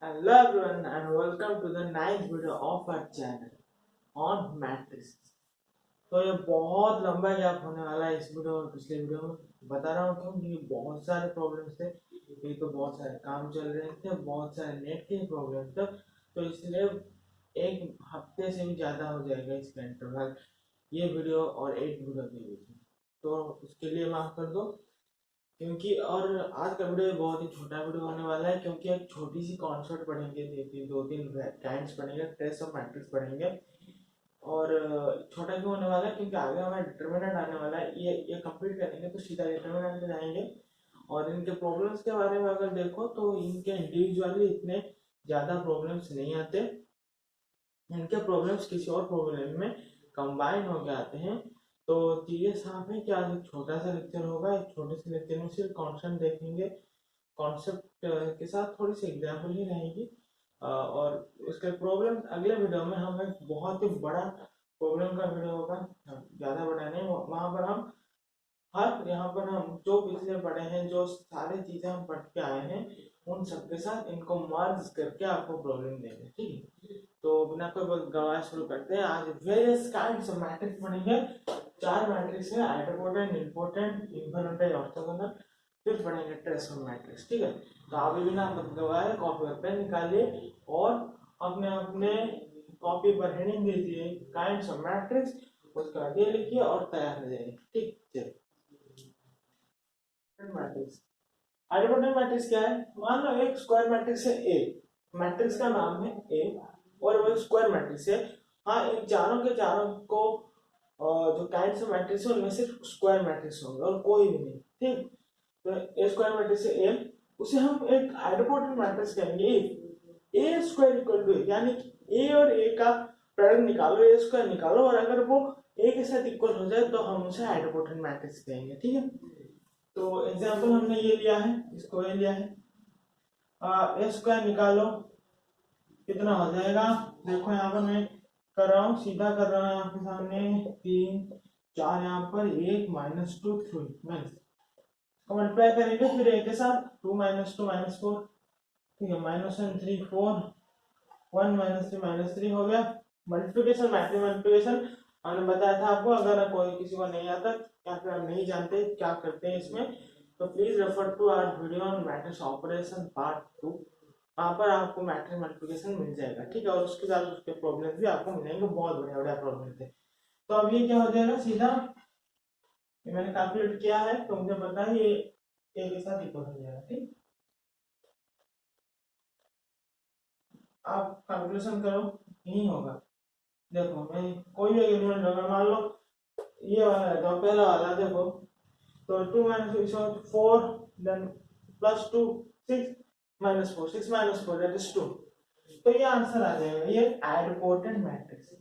Hello everyone and welcome to the ninth video of our channel on matrices। तो ये बहुत लंबा gap होने वाला है इस वीडियो और पिछले वीडियो में। बता रहा हूँ क्यों, क्योंकि बहुत सारे प्रॉब्लम्स थे। एक तो बहुत सारे काम चल रहे थे, बहुत सारे नेट के प्रॉब्लम थे, तो इसलिए एक हफ्ते से भी ज़्यादा हो जाएगा इसका इंटरवल ये वीडियो और एक वीडियो के बीच में। तो उसके लिए माफ़ कर दो, क्योंकि और आज का वीडियो बहुत ही छोटा वीडियो होने वाला है, क्योंकि एक छोटी सी कॉन्सेप्ट पढ़ेंगे, दो तीन काइंड्स पढ़ेंगे, ट्रेस ऑफ मैट्रिक्स पढ़ेंगे। और छोटा क्यों होने वाला है, क्योंकि आगे हमारा डिटर्मिनेंट आने वाला है। ये कंप्लीट करेंगे तो सीधा डिटर्मिनेंट में जाएंगे। और इनके प्रॉब्लम्स के बारे में अगर देखो तो इनके इंडिविजुअली इतने ज़्यादा प्रॉब्लम्स नहीं आते, इनके प्रॉब्लम्स किसी और प्रॉब्लम में कंबाइन होकर आते हैं। तो चीज़ें साफ है कि आज एक छोटा सा लेक्चर होगा। एक छोटे से लेक्चर में सिर्फ कॉन्सेप्ट देखेंगे, कॉन्सेप्ट के साथ थोड़ी सी एग्जाम्पल ही रहेगी। और उसके प्रॉब्लम अगले वीडियो में हम एक बहुत ही बड़ा प्रॉब्लम का वीडियो होगा, ज़्यादा बड़ा नहीं, वहाँ पर हम हर यहाँ पर हम जो पिछले पढ़े हैं, जो सारी चीज़ें हम पढ़ के आए हैं, उन सबके साथ इनको मर्ज करके आपको प्रॉब्लम देंगे। ठीक है, तो बिना कोई गवाह शुरू करते हैं। आज वेरियस काइंड्स ऑफ मैट्रिक्स पढ़ेंगे। चार मैट्रिक्स है, आइडोपोटेंट, इम्पोर्टेंट, इन्फिनिटी, ऑर्थोगोनल। फिर पढ़ेंगे ट्रेस ऑफ मैट्रिक्स। ठीक है, तो आप बिना गवाह कॉपी और पेन निकालिए और अपने अपने कॉपी पर हेडिंग दीजिए काइंड्स ऑफ मैट्रिक्स, उसका ये लिखिए और तैयार हो जाएगी। ठीक, चलिए। मैट्रिक्स, आइडोपोटेंट मैट्रिक्स क्या है? मान लो एक स्क्वायर मैट्रिक्स है ए, मैट्रिक्स का नाम है ए और वो स्क्वायर मैट्रिक्स है। हाँ, इन चारों के चारों को जो काइंड्स ऑफ मैट्रिक्स है उनमें सिर्फ स्क्वायर मैट्रिक्स होंगे और कोई भी नहीं। ठीक, तो ए स्क्वायर मैट्रिक्स है ए, उसे हम एक आइडोपोटेंट मैट्रिक्स कहेंगे ए स्क्वायर इक्वल टू, यानी कि ए और ए का प्रोडक्ट निकालो, ए स्क्वायर निकालो, और अगर वो ए के साथ इक्वल हो जाए तो हम उसे आइडोपोटेंट मैट्रिक्स कहेंगे। ठीक है, तो एग्जांपल हमने ये लिया है, इसको ये लिया है, ए स्क्वायर निकालो, कितना हो जाएगा? देखो यहाँ पर मैं कर रहा हूँ, सीधा कर रहा हूँ आपके सामने। 3 4 यहाँ पर 1 -2 3 माइनस, मल्टीप्लाई करेंगे फिर ए के साथ, 2 -2 -4। ठीक है, -1 3 4, 1 -3 -3 हो गया। मल्टीप्लिकेशन, मैट्रिक्स मल्टीप्लिकेशन हमने बताया था आपको। अगर कोई किसी को नहीं आता या फिर आप नहीं जानते क्या करते हैं इसमें, तो please refer to our video on matrix operation part 2। वहाँ पर आपको मैट्रिक्स मल्टीप्लिकेशन मिल जाएगा। ठीक है, और उसके साथ उसके प्रॉब्लम भी आपको मिलेंगे, बहुत बढ़िया बढ़िया प्रॉब्लम थे। तो अब ये क्या हो जाएगा, सीधा ये मैंने कैलकुलेट किया है तो मुझे पता है ये ए के साथ इक्वल हो जाएगा। ठीक, आप कैलकुलेशन करो, यही होगा। देखो मैं कोई भी एलिमेंट होगा, मान लो ये वाला है तो पहला वाला देखो, तो 2 - 4, देन +2 6 -4, 6 -4 दैट इज 2। तो ये आंसर आ जाएगा, ये आइडोपोटेंट मैट्रिक्स।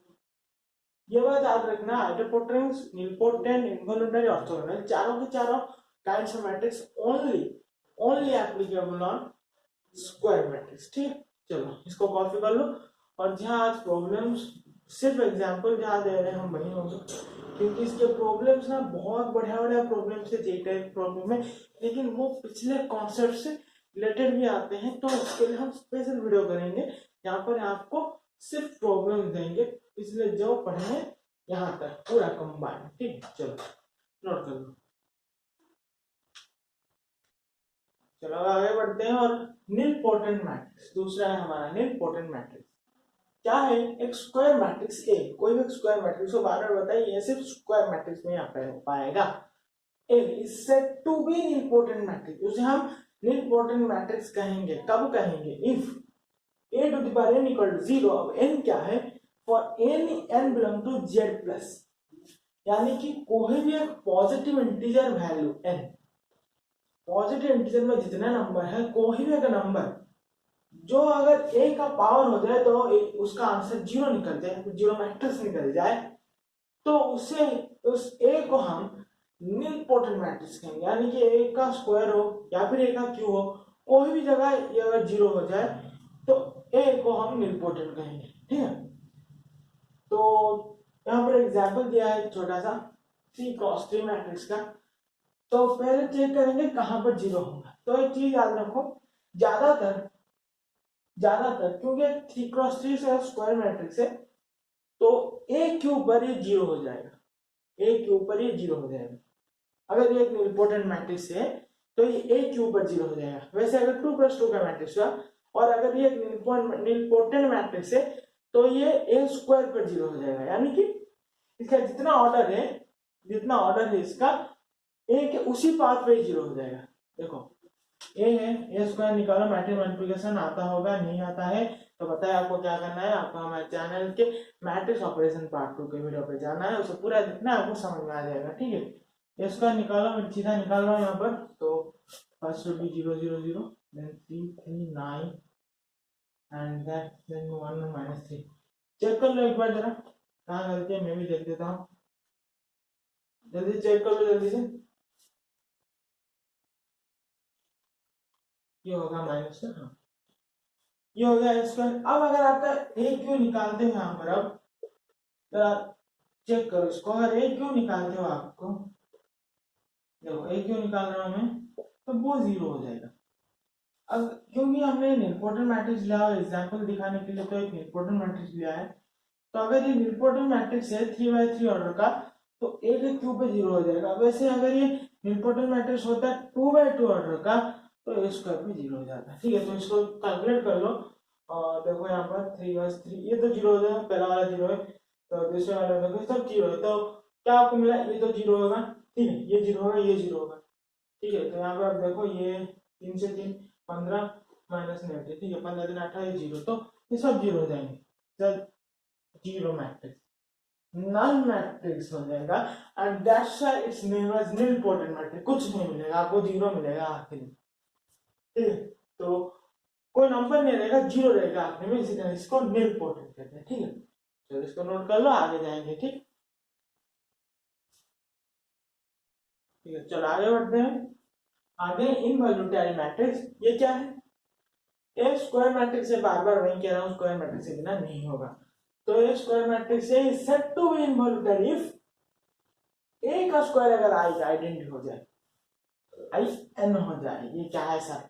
ये बात याद रखना, आइडोपोटेंट, निलपोटेंट, इन्वोल्यूटरी, ऑर्थोगोनल, चारों के चारों kinds of matrix only only applicable on square matrix. ठीक, चलो इसको कॉपी कर लो। और जहाँ आज प्रॉब्लम्स, सिर्फ एग्जांपल जहाँ दे रहे हैं हम वही होंगे, क्योंकि इसके प्रॉब्लम्स ना बहुत बढ़िया बढ़िया प्रॉब्लम्स है, जे टाइप प्रॉब्लम है, लेकिन वो पिछले कॉन्सेप्ट से रिलेटेड भी आते हैं। तो उसके लिए हम स्पेशल वीडियो करेंगे, यहाँ पर आपको सिर्फ प्रॉब्लम देंगे पिछले जो पढ़े हैं यहाँ तक पूरा कंबाइन। ठीक, चलो नोट कर लो। चलो आगे बढ़ते हैं। और निलपोटेंट मैट्रिक्स दूसरा है हमारा, निलपोटेंट मैट्रिक्स क्या है? एक स्क्वायर मैट्रिक्स ए, कोई भी स्क्वायर मैट्रिक्स को बार बार बताइए, ये सिर्फ स्क्वायर मैट्रिक्स में यहाँ पे हो पाएगा। A is said to be nilpotent matrix, उसे हम निलपोटेंट मैट्रिक्स कहेंगे। कब कहेंगे? If a to the power n equal to 0। अब n क्या है? For n belong to z plus, यानी कि कोई भी एक positive integer value n, positive integer में जितने नंबर है, कोई भी एक नंबर जो अगर a का पावर हो जाए तो उसका आंसर 0 निकल जाए, जीरो मैट्रिक्स निकल जाए, तो उसे उस a को हम निलपोटेंट मैट्रिक्स कहेंगे। यानी कि a का स्क्वायर हो या फिर a का क्यूब हो, कोई भी जगह ये अगर 0 हो जाए तो a को हम निलपोटेंट कहेंगे। ठीक है, तो यहाँ पर एग्जाम्पल दिया है छोटा सा 3x3 मैट्रिक्स का। तो पहले चेक करेंगे कहां पर 0 होगा। तो एक चीज याद रखो, ज्यादातर ज्यादातर, क्योंकि 3x3 से स्क्वायर मैट्रिक्स है तो ए के ऊपर ये जीरो हो जाएगा, ए के ऊपर ये जीरो हो जाएगा। अगर ये एक इम्पोर्टेंट मैट्रिक्स है तो ये ए के ऊपर जीरो हो जाएगा। वैसे अगर 2+2 का मैट्रिक्स हुआ और अगर ये एक इम्पोर्टेंट मैट्रिक्स है तो ये ए स्क्वायर पर जीरो हो जाएगा, यानी कि इसका जितना ऑर्डर है इसका ए के उसी पाथ पे जीरो हो जाएगा। देखो ए है, ए स्क्वायर निकालो, मैट्रिक्स मल्टीप्लिकेशन आता होगा, नहीं आता है तो बताए आपको क्या करना है, आपको हमारे चैनल के मैट्रिक्स ऑपरेशन पार्ट 2 के वीडियो पे जाना है, उसे पूरा देखना है, आपको समझ में आ जाएगा। ठीक है, ए स्क्वायर निकालो, मैं सीधा निकाल रहा हूँ यहाँ पर। तो first will be 0 0 0 then 3 3 9 and then 1 -3। Check कर लो एक बार जरा कहाँ गलती है, मैं भी देख देता हूँ, जल्दी चेक कर लो जल्दी से। ये होगा माइनस का, हाँ ये हो गया स्क्वायर। अब अगर आपका ए क्यू निकालते हो यहाँ पर, अब जरा चेक करो इसको, अगर ए क्यू निकालते हो आपको, देखो ए क्यू निकाल रहा हूं मैं, तो वो जीरो हो जाएगा। अब क्योंकि हमने इम्पोर्टेंट मैट्रिक्स लिया है एग्जांपल दिखाने के लिए, तो एक इम्पोर्टेंट मैट्रिक्स लिया है, तो अगर ये इम्पोर्टेंट मैट्रिक्स है 3x3 ऑर्डर का तो ए के क्यू पे जीरो हो जाएगा। वैसे अगर ये इम्पोर्टेंट मैट्रिक्स होता है 2x2 ऑर्डर का तो ए स्क्वायर पे जीरो हो जाता है। ठीक है, तो इसको कैलकुलेट कर लो और देखो यहाँ पर 3x3 ये तो जीरो हो जाएगा, पहला वाला जीरो है तो दूसरे वाला देखो सब जीरो है, तो क्या आपको मिला, ये तो जीरो होगा। ठीक है, ये जीरो होगा, ये जीरो होगा। ठीक है, तो यहाँ पे आप देखो ये 3 से 3 15 माइनस 90, ठीक है 15 दिन 18 जीरो, तो ये सब जीरो हो जाएंगे। चल जीरो मैट्रिक्स, नल मैट्रिक्स हो जाएगा and that's why it's name as nilpotent matrix. कुछ नहीं मिलेगा आपको, जीरो मिलेगा आखिर में। ठीक है, तो कोई नंबर नहीं रहेगा, जीरो रहेगा आखिर में, इसी तरह इसको निलपोटेंट कहते हैं। ठीक है, चलो इसको नोट कर लो, आगे जाएंगे। ठीक ठीक है, चलो आगे बढ़ते हैं। आगे इनवॉल्यूटरी मैट्रिक्स, ये क्या है, ए स्क्वायर मैट्रिक्स से बार बार वही कह रहा हूँ, स्क्वायर मैट्रिक्स से बिना नहीं होगा। तो A square matrix is said to be involutory if A का स्क्वायर अगर आई आइडेंटिटी हो जाए, आई एन हो जाए। ये क्या है सर,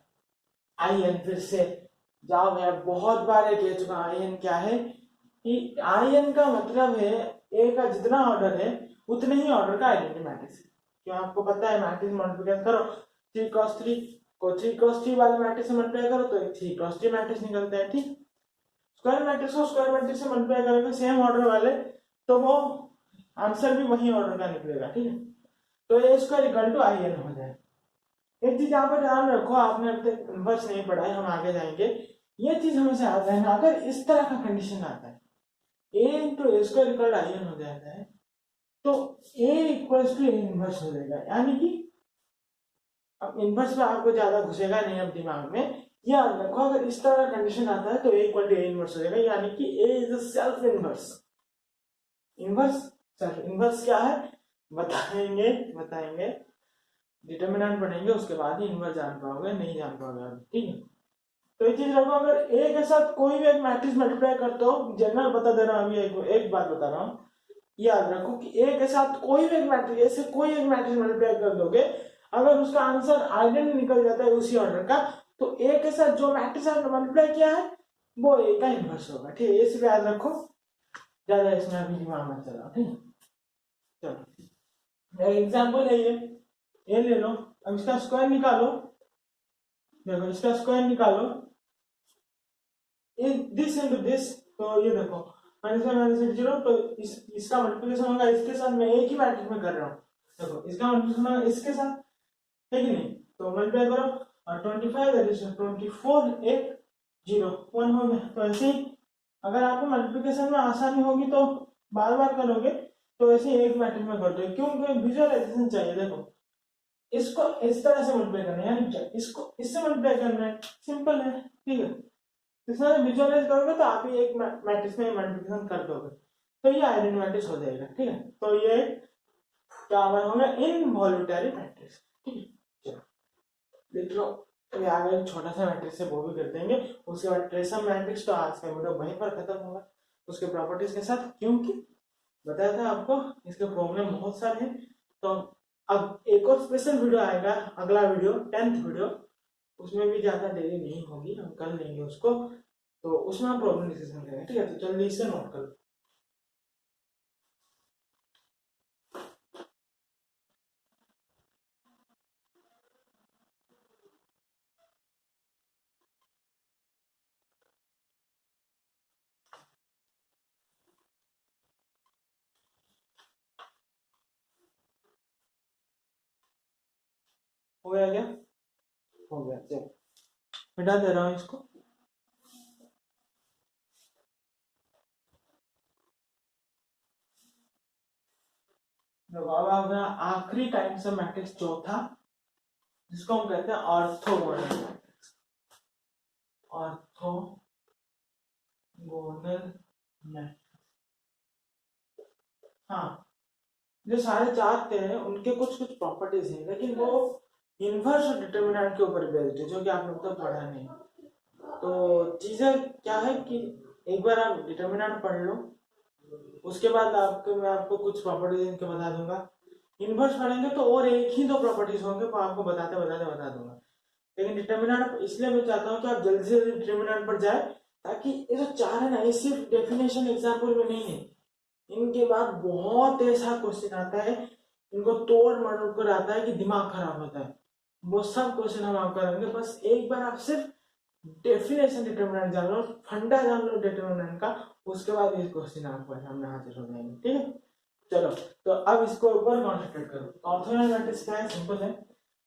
आई एन, फिर से जाओ, मैं बहुत बार कह चुका आई एन क्या है, कि आई एन का मतलब है ए का जितना ऑर्डर है उतने ही ऑर्डर का आइडेंटिटी मैट्रिक्स है। क्यों, आपको पता है मैट्रिक्स मल्टीप्लिकेशन करो 3x3 को 3x3 वाले मैट्रिक्स से मल्टीप्लाई करो तो 3x3 मैट्रिक्स निकलता है। ठीक, स्क्वायर मैट्रिक्स को स्क्वायर मैट्रिक्स से मल्टीप्लाई करेंगे सेम ऑर्डर वाले, तो वो आंसर भी वही ऑर्डर का निकलेगा। ठीक है, तो A square equal to I N हो जाए। एक चीज यहाँ पर ध्यान रखो, आपने अब तक इनवर्स नहीं पढ़ा है, हम आगे जाएंगे। ये चीज हमेशा याद रहना, अगर इस तरह का कंडीशन आता है A into A square equal I N हो जाता है तो A equals to A inverse हो जाएगा, यानी कि अब इनवर्स में आपको ज्यादा घुसेगा नहीं अब दिमाग में, याद रखो अगर इस तरह का कंडीशन आता है तो A equal to A inverse हो जाएगा, यानी कि A is a self inverse. Inverse self inverse क्या है बताएंगे, डिटरमिनेंट पढ़ेंगे उसके बाद ही इनवर्स जान पाओगे, नहीं जान पाओगे अभी। ठीक है, तो ये चीज रखो, अगर ए के साथ कोई भी एक मैट्रिक्स मल्टीप्लाई करते हो, जनरल बता दे रहा हूँ अभी, एक बात बता रहा हूँ, याद रखो कि ए के साथ कोई भी एक मैट्रिक्स, ऐसे कोई एक मैट्रिक्स मल्टीप्लाई कर दोगे, अगर उसका आंसर आइडेंट निकल जाता है उसी ऑर्डर का, तो ए के साथ जो मैट्रिक्स आपने मल्टीप्लाई किया है वो ए का इनवर्स होगा। ठीक है, ये सिर्फ याद रखो, ज्यादा इसमें अभी दिमाग मत चलाओ। ठीक है, चलो एग्जाम्पल है ये ले लो, अब इसका स्क्वायर निकालो, देखो इसका स्क्वायर निकालो, दिस इनटू दिस, तो ये देखो -0, तो इसका मल्टीप्लिकेशन होगा इसके साथ, मैं एक ही मैट्रिक्स में कर रहा हूँ, देखो इसका मल्टीप्लिकेशन होगा इसके साथ, है कि नहीं, तो मल्टीप्लाई करो और 25 24 1 0 1 हो गया। तो ऐसे ही अगर आपको मल्टीप्लिकेशन में आसानी होगी तो बार बार करोगे, तो ऐसे ही एक मैट्रिक्स में कर दो, क्योंकि विजुअलाइजेशन चाहिए। देखो इसको इस तरह से मल्टीप्लाई करना है, यानी इसको इससे मल्टीप्लाई करना है, सिंपल है। ठीक है, इसमें विजुअलाइज करोगे तो आप ही एक मैट्रिक्स में मल्टीप्लिकेशन कर दोगे, तो ये आइडेंटिटी मैट्रिक्स हो जाएगा। ठीक है, तो ये क्या होगा, इनवॉल्यूटरी मैट्रिक्स। ठीक है, चलो देख लो, अभी आगे छोटा सा मैट्रिक्स है वो भी कर देंगे, उसके बाद ट्रेसम मैट्रिक्स, तो आज का वीडियो वहीं पर खत्म होगा उसके प्रॉपर्टीज के साथ, क्योंकि बताया था आपको इसके प्रॉब्लम बहुत सारे हैं। तो अब एक और स्पेशल वीडियो आएगा, अगला वीडियो 10th वीडियो, उसमें भी ज्यादा देरी नहीं होगी, हम कर लेंगे उसको। तो उसमें हम प्रॉब्लम डिस्कशन करेंगे, ठीक है। तो जल्दी इसे नोट कर लो। हो गया क्या? हो गया, चलो मिटा दे रहा हूँ इसको। अब आ गया आखिरी टाइम से मैट्रिक्स चौथा, जिसको हम कहते हैं ऑर्थोगोनल मैट्रिक्स। ऑर्थोगोनल मैट्रिक्स, हाँ, जो सारे चार थे उनके कुछ कुछ प्रॉपर्टीज हैं, लेकिन वो इनवर्स और डिटर्मिनेंट के ऊपर बेस्ड है, जो कि आप लोग तो पढ़ा नहीं। तो चीजें क्या है कि एक बार आप डिटर्मिनेंट पढ़ लो, उसके बाद मैं आपको कुछ प्रॉपर्टीज इनके बता दूंगा। इनवर्स पढ़ेंगे तो और एक ही दो प्रॉपर्टीज होंगे, वो आपको बताते बताते बता दूंगा। लेकिन डिटर्मिनेंट इसलिए मैं चाहता हूँ कि आप जल्दी से जल्दी डिटर्मिनेंट पर जाए, ताकि ये जो चार है ना, ये सिर्फ डेफिनेशन एग्जाम्पल में नहीं है, इनके बाद बहुत ऐसा क्वेश्चन आता है, इनको तोड़ मरोड़ कर आता है कि दिमाग खराब होता है। वो सब क्वेश्चन हम आप करेंगे, बस एक बार आप सिर्फ डेफिनेशन डिटरमिनेंट जान लो, फंडा जान लो डिटरमिनेंट का, उसके बाद ये क्वेश्चन आपके सामने हाजिर हो जाएंगे, ठीक है। चलो, तो अब इसको ऊपर कॉन्सेंट्रेट करो। ऑर्थोगोनल मैट्रिक्स क्या है? सिंपल है,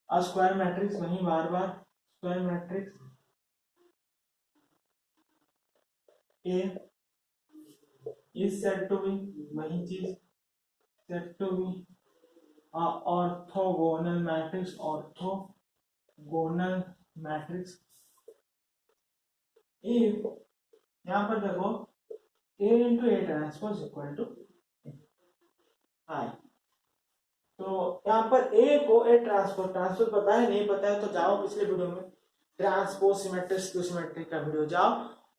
अ स्क्वायर मैट्रिक्स, वही बार बार square matrix A is said to be, वही चीज said to be orthogonal matrix, orthogonal matrix if, यहाँ पर देखो A into A transpose equal to I. तो यहाँ पर A को A ट्रांसपोज पता है, नहीं पता है तो जाओ पिछले वीडियो में ट्रांसपोज सिमेट्रिक टू सिमेट्रिक का वीडियो जाओ,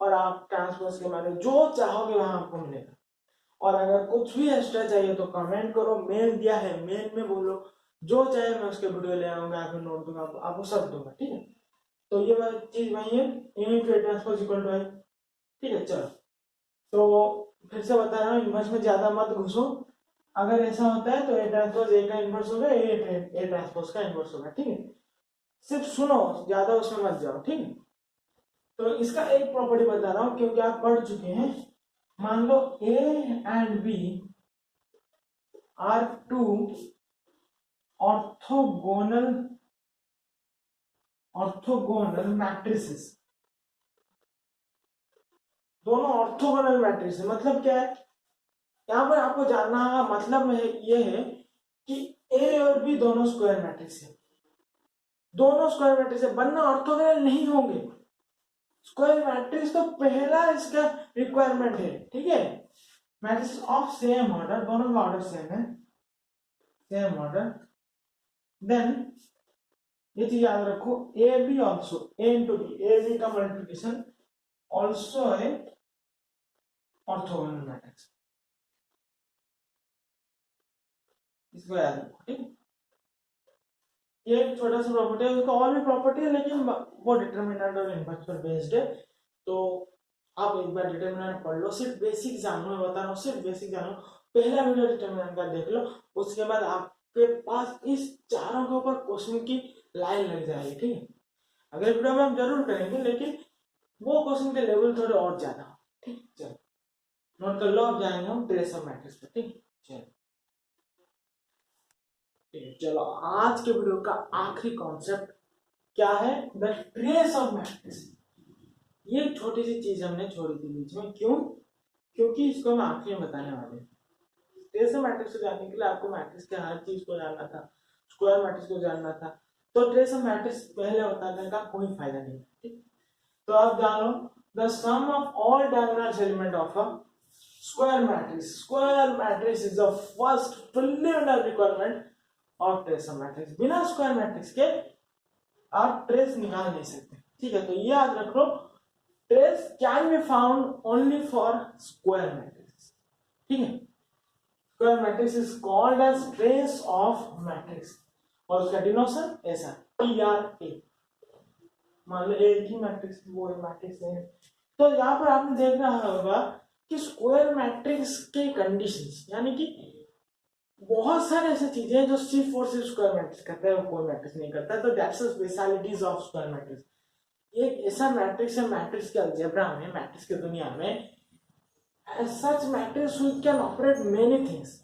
और आप ट्रांसपोज के बारे में जो चाहोगे वहां आपको मिलेगा। और अगर कुछ भी एक्स्ट्रा चाहिए तो कमेंट करो, मेल दिया है, मेल में बोलो, जो चाहे मैं उसके वीडियो ले आऊंगा, आपको नोट दूंगा, आपको सब दूंगा, ठीक है। तो ये वाली चीज वही है, A into A transpose equal to I, ठीक है। चलो, तो फिर से बता रहा हूँ, इन्वर्स में ज्यादा मत घुसो। अगर ऐसा होता है तो ए ट्रांसपोज ए का इन्वर्स होगा, ए ट्रांसपोज का इन्वर्स होगा, ठीक है। सिर्फ सुनो, ज्यादा उसमें मत जाओ, ठीक है। तो इसका एक प्रॉपर्टी बता रहा हूँ, क्योंकि आप पढ़ चुके हैं। मान लो A and B are two orthogonal matrices, दोनों ऑर्थोगोनल मैट्रिक्स है। मतलब क्या है, यहाँ पर आपको जानना मतलब ये है कि ए और बी दोनों स्क्वायर मैट्रिक्स है, दोनों स्क्वायर मैट्रिक्स है, बनना ऑर्थोगोनल नहीं होंगे। स्क्वायर मैट्रिक्स तो पहला इसका रिक्वायरमेंट है, ठीक है। मैट्रिक्स ऑफ सेम ऑर्डर, दोनों का ऑर्डर सेम है, सेम ऑर्डर, देन ये चीज याद रखो, a b also, a into b, a b का मल्टीप्लिकेशन ऑल्सो है ऑर्थोगोनल मैट्रिक्स, इसको याद रखो, ठीक है। ये एक छोटा सा प्रॉपर्टी है, उसका और भी प्रॉपर्टी है, लेकिन वो डिटरमिनेंट और इनवर्स पर बेस्ड है। तो आप एक बार डिटरमिनेंट पढ़ लो, सिर्फ बेसिक जानो, मैं बता रहा हूँ, सिर्फ बेसिक जानो। पहला वीडियो डिटरमिनेंट का देख लो, उसके बाद आपके पास इस चारों के ऊपर क्वेश्चन की लाइन लग जाएगी, ठीक है। अगले वीडियो में हम जरूर करेंगे, लेकिन वो क्वेश्चन के लेवल थोड़े और ज्यादा हो, ठीक। चलो नोट कर लो, अब जाएंगे हम ट्रेस ऑफ मैट्रिक्स पे, ठीक। चलो चलो, आज के वीडियो का आखिरी कॉन्सेप्ट क्या है? The trace of matrix. ये छोटी सी चीज हमने छोड़ी थी बीच में, क्यों? क्योंकि इसको हम आखिरी में बताने वाले हैं। ट्रेस ऑफ मैट्रिक्स को जानने के लिए आपको मैट्रिक्स के हर चीज को जानना था, स्क्वायर मैट्रिक्स को जानना था, तो ट्रेस ऑफ मैट्रिक्स पहले बताने का कोई फायदा नहीं, ठीक। तो आप जानो, the sum of all diagonal element of a square matrix, square matrix is the first preliminary requirement of trace of matrix. बिना स्क्वायर मैट्रिक्स के आप ट्रेस निकाल नहीं सकते, ठीक है। तो ये याद रख लो, trace can be found only for square matrix, ठीक है। Square matrix is called as trace of matrix, और उसका डिनोशन ऐसा टी आर ए। मान लो एक ही मैट्रिक्स, वो मैट्रिक्स है तो यहाँ पर आपने देखना होगा कि स्क्वायर मैट्रिक्स के कंडीशंस, यानी कि बहुत सारे ऐसे चीजें हैं जो सिर्फ और सिर्फ स्क्वायर मैट्रिक्स करते हैं, कोई मैट्रिक्स नहीं करता है। तो that's the specialities of square matrix. ये एक ऐसा मैट्रिक्स है, मैट्रिक्स के अलजेब्रा में, मैट्रिक्स की दुनिया में, such matrix can operate many things.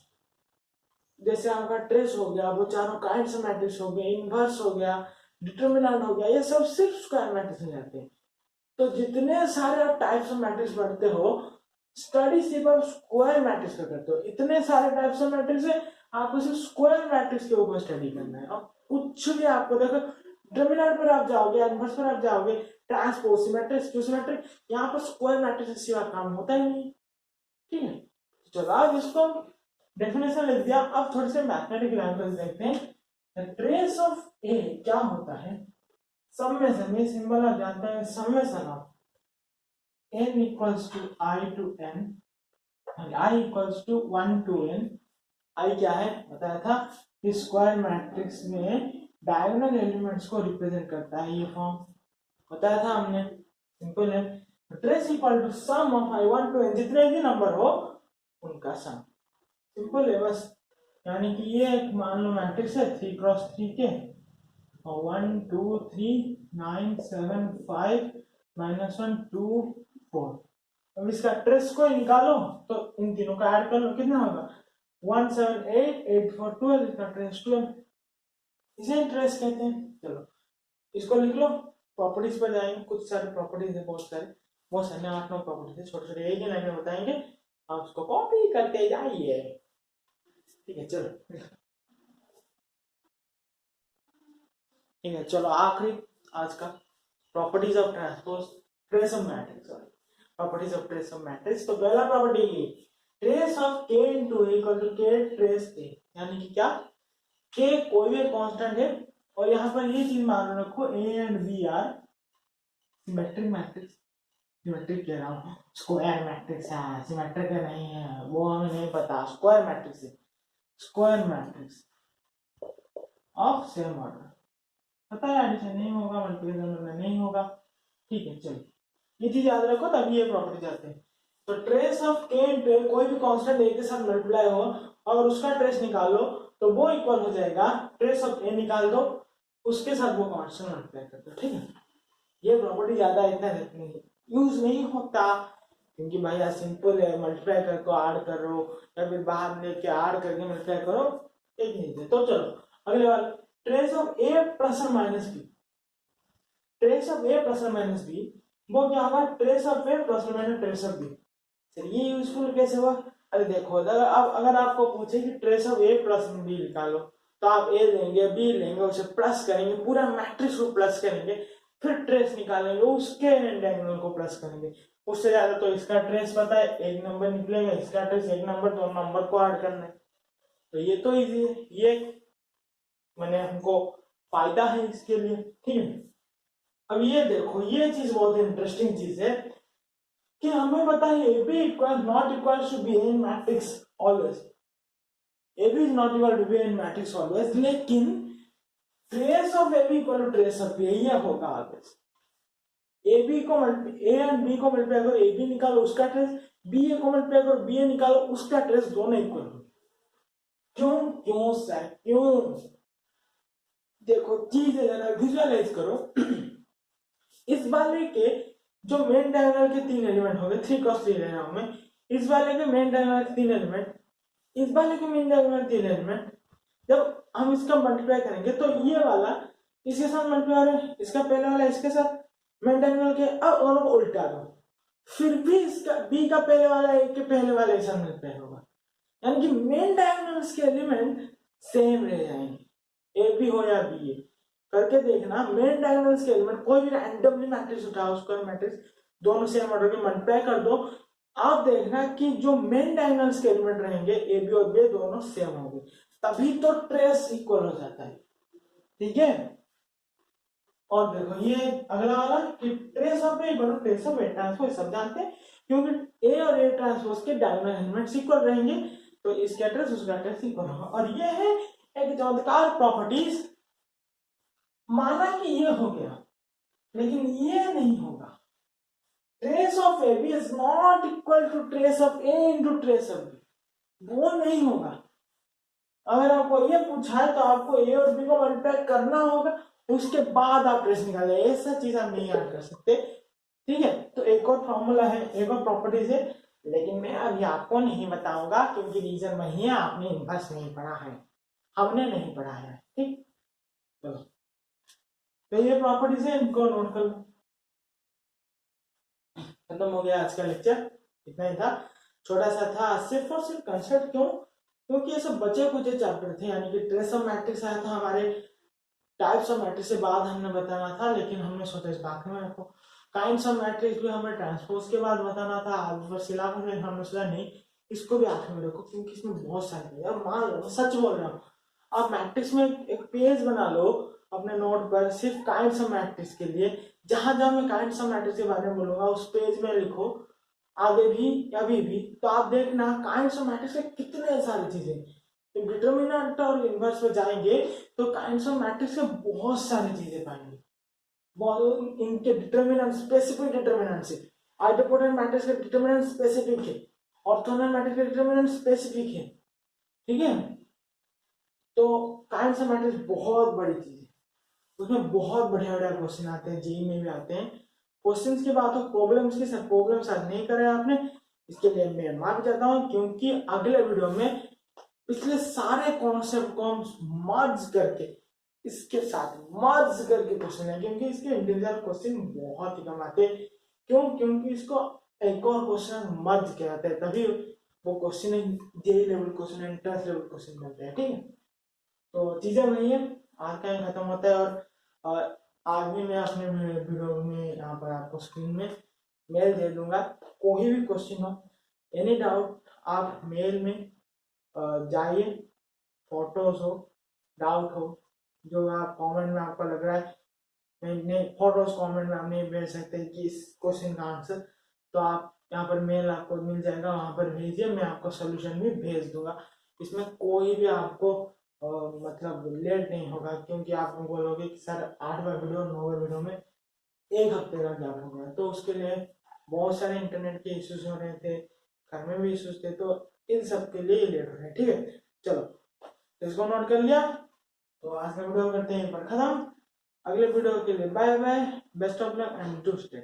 जैसे आपका ट्रेस हो गया, वो चारों काइंड ऑफ मैट्रिक्स हो गए, इनवर्स हो गया, डिटर्मिनेंट हो गया, ये सब सिर्फ स्क्वायर मैट्रिक्स में जाते हैं। तो जितने सारे आप टाइप्स ऑफ मैट्रिक्स पढ़ते हो, स्टडी सिर्फ आप स्क्वायर मैट्रिक्स का करते हो। इतने सारे टाइप्स ऑफ मैट्रिक्स है, आपको सिर्फ स्क्वायर मैट्रिक्स के ऊपर स्टडी करना है। अब कुछ भी आपको देखो, डिटर्मिनेंट पर आप जाओगे, इनवर्स पर आप जाओगे, ट्रांसपोज, सिमेट्रिक, स्क्यू सिमेट्रिक, यहाँ पर स्क्वायर मैट्रिक्स से सिवा काम होता ही नहीं। ठीक है, चलो आज इसको डेफिनेशन लिख दिया। अब थोड़े से मैथमेटिकल एग्जांपल्स देखते हैं। ट्रेस ऑफ ए क्या होता है? समेशन, ये सिंबल आप जानते हैं, summation of n equals to i to n, i equals to 1 to n। i क्या है बताया था, इस स्क्वायर मैट्रिक्स में डायगोनल एलिमेंट्स को रिप्रेजेंट करता है, ये फॉर्म बताया था हमने, सिंपल है। Trace equal to sum of i1 to n, जितने भी नंबर हो उनका सम, सिंपल है बस। यानी कि ये एक मान लो मैट्रिक्स है 3x3 के, और 1 2 3 9 7 5 -1 2 4। अब इसका ट्रेस को निकालो तो इन तीनों का ऐड कर लो, कितना होगा 1 7 8 8 4 12, इसका ट्रेस 12, इसे ट्रेस कहते हैं। चलो इसको लिख लो, प्रॉपर्टीज पर जाएंगे, कुछ सारे प्रॉपर्टीज है, बहुत सारे 8 9 प्रॉपर्टीज है, छोटे छोटे एक ही लाइन में बताएंगे, आप उसको कॉपी करते जाइए। ठीक है चलो, ठीक है चलो, आखिरी आज का properties of transpose, trace of matrix, sorry, properties of trace of matrix. तो पहला प्रॉपर्टी ये, trace of k into a equal to k trace a, यानी कि क्या, k कोई भी कांस्टेंट है, और यहाँ पर ये चीज मान रखो a and b are symmetric matrix, symmetric कह रहा हूँ, स्क्वायर मैट्रिक्स है, सिमेट्रिक नहीं है वो हमें नहीं पता, स्क्वायर मैट्रिक्स है, square matrix of same order, पता है एडिशन नहीं होगा, मल्टीप्लिकेशन में नहीं होगा। ठीक है चलो, ये चीज याद रखो, तभी ये प्रॉपर्टी आते हैं। तो ट्रेस ऑफ के इनटू कोई भी कांस्टेंट ए के साथ मल्टीप्लाई हो और उसका ट्रेस निकालो तो वो इक्वल हो जाएगा ट्रेस ऑफ ए, निकाल दो उसके साथ वो कांस्टेंट मल्टीप्लाई कर दो। ठीक है, ये प्रॉपर्टी ज्यादा इतना यूज नहीं होता, क्योंकि भाई यार सिंपल है, मल्टीप्लाई करके ऐड करो या फिर बाहर लेके ऐड करके मल्टीप्लाई करो, एक नहीं है। तो चलो अगले वाले, ट्रेस ऑफ ए प्लस और minus b, trace of a plus और माइनस बी, वो क्या होगा, ट्रेस ऑफ ए प्लस और माइनस ट्रेस ऑफ बी। ये यूजफुल कैसे हुआ? अरे देखो, अगर आपको पूछे कि trace of a plus b निकालो, तो आप ए लेंगे, बी लेंगे, उसे प्लस करेंगे, पूरा मैट्रिक्स को प्लस करेंगे, फिर ट्रेस निकालेंगे, उसके डायगोनल को प्लस करेंगे। उससे ज्यादा तो इसका ट्रेस पता है, एक नंबर निकलेगा, इसका ट्रेस एक नंबर, दो नंबर को ऐड करना है, तो ये तो इजी है, ये मैंने हमको फायदा है इसके लिए। ठीक है, अब ये देखो, ये चीज बहुत इंटरेस्टिंग चीज है कि हमें पता है A B equal not equal to B in matrix always, A B is not equal to B in matrix always, लेकिन trace of A B equal to trace of B, ये होगा ऑलवेज। ए बी को A and B को multiply करो, A B निकालो उसका trace, B ए को multiply करो, बी ए निकालो उसका ट्रेस, दोनों इक्वल हो। क्यों क्यों सर क्यों? देखो चीज जरा विजुअलाइज करो। इस वाले के जो मेन डायगोनल के 3 एलिमेंट हो गए, 3x3 ले रहा हूं मैं, इस वाले के मेन डायगोनल के 3 एलिमेंट, इस वाले के मेन डायगोनल 3 एलिमेंट, जब हम इसका मल्टीप्लाई करेंगे तो ये वाला इसके साथ मल्टीप्लाई हो रहा है, इसका पहले वाला इसके साथ मेन डायगोनल के, अब दोनों को उल्टा दो, फिर भी इसका बी का पहले वाला ए के पहले वाले के साथ मल्टीप्लाई होगा, यानी कि मेन डायगोनल्स के एलिमेंट सेम रह जाएंगे, ए बी हो या बी ए। करके देखना, मेन डायगोनल्स के एलिमेंट कोई भी रैंडमली मैट्रिक्स उठाओ, स्क्वायर मैट्रिक्स, दोनों सेम ऑर्डर के मल्टीप्लाई कर दो, आप देखना कि जो मेन डायगोनल्स के एलिमेंट रहेंगे ए बी और बी दोनों सेम होंगे, तभी तो ट्रेस इक्वल हो जाता है। ठीक है, और देखो ये अगला वाला कि trace of a equal to trace of a transpose, सब जानते हैं क्योंकि ए और ए ट्रांसपोज के डायगोनल एलिमेंट्स इक्वल रहेंगे, तो इसका ट्रेस उसका ट्रेस इक्वल होगा। और ये है एक चमत्कार प्रॉपर्टीज, माना कि ये हो गया, लेकिन ये नहीं होगा। Trace of A B is not equal to trace of a into trace of b, वो नहीं होगा। अगर आपको ये पूछा है तो आपको ए और बी को मल्टीप्लाई करना होगा, उसके बाद आप ट्रेस निकाले, ऐसा चीज आप नहीं याद कर सकते। ठीक है, तो एक और फॉर्मूला है, एक और प्रॉपर्टीज है, लेकिन मैं अभी आपको नहीं बताऊंगा क्योंकि रीजन वही है, आपने इनवर्स नहीं पढ़ा है, हमने नहीं पढ़ा है। ठीक, चलो तो ये प्रॉपर्टीज है, इनको नोट कर लो। खत्म हो गया आज का लेक्चर, इतना ही था, छोटा सा था, सिर्फ और सिर्फ कंसेप्ट। क्यों? क्योंकि ये सब बचे कुछ चैप्टर थे, यानी कि ट्रेस ऑफ मैट्रिक्स आया था हमारे, टाइप्स ऑफ मैट्रिक्स से बाद हमने बताना था, लेकिन हमने सोचा इस बात में रखो। काइंड्स ऑफ मैट्रिक्स भी हमें ट्रांसपोज के बाद बताना था, आज सिलेबस में हमने सोचा नहीं इसको भी आखिर में रखो, क्योंकि इसमें बहुत सारे यार, मान लो सच बोल रहा हूँ, आप मैट्रिक्स में एक पेज बना लो अपने नोट पर सिर्फ काइंड्स ऑफ मैट्रिक्स के लिए, जहां जहां मैं काइंड्स ऑफ मैट्रिक्स के बारे में बोलूंगा उस पेज में लिखो, आगे भी अभी भी, तो आप देखना काइंड्स ऑफ मैट्रिक्स में कितने सारी चीजें, डिटर्मिनेंट और इनवर्स में जाएंगे तो काइंड्स ऑफ मैट्रिक्स के बहुत सारी चीजें पाएंगे, बहुत इनके डिटर्मिनेंट, स्पेसिफिक डिटर्मिनेंट से, आइडोपोटेंट मैट्रिक्स के डिटर्मिनेंट स्पेसिफिक है, ऑर्थोगोनल मैट्रिक्स के डिटर्मिनेंट स्पेसिफिक है। ठीक है, तो काइंड्स ऑफ मैट्रिक्स बहुत बड़ी चीज है, उसमें बहुत बढ़िया बढ़िया क्वेश्चन आते हैं, जेई में भी आते हैं। क्वेश्चंस की बात हो, प्रॉब्लम्स की, सब प्रॉब्लम्स आज नहीं करे आपने, इसके लिए मैं माफ जाता हूँ, क्योंकि अगले वीडियो में पिछले सारे कॉन्सेप्ट को हम मर्ज करके इसके साथ मर्ज करके क्वेश्चन है, क्योंकि इसके इंडिविजुअल क्वेश्चन बहुत ही कम आते हैं। क्यों? क्योंकि इसको एक और क्वेश्चन मर्ज किया जाता है, तभी वो question JEE level question, entrance level question बनते हैं। ठीक है, तो चीजें वही है, आज का ही खत्म होता है। और आज भी मैं अपने वीडियो में यहाँ पर आपको स्क्रीन में मेल दे दूंगा, कोई भी क्वेश्चन हो, एनी डाउट, आप मेल में जाइए, फोटोज हो, डाउट हो, जो आप कमेंट में आपको लग रहा है, नहीं फोटोज कमेंट में आप नहीं भेज सकते कि इस क्वेश्चन का आंसर, तो आप यहाँ पर मेल आपको मिल जाएगा, वहां पर भेजिए, मैं आपको सोल्यूशन भी भेज दूंगा। इसमें कोई भी आपको मतलब लेट नहीं होगा, क्योंकि आप बोलोगे कि सर 8वां वीडियो 9वें वीडियो में 1 हफ्ते का गैप हो गया, तो उसके लिए बहुत सारे इंटरनेट के इश्यूज हो रहे थे, घर में भी इश्यूज थे, तो इन सब के लिए लेट हो रहे हैं। ठीक है, चलो इसको नोट कर लिया, तो आज का वीडियो करते हैं पर खत्म। अगले वीडियो के लिए bye bye, best of luck and do stay.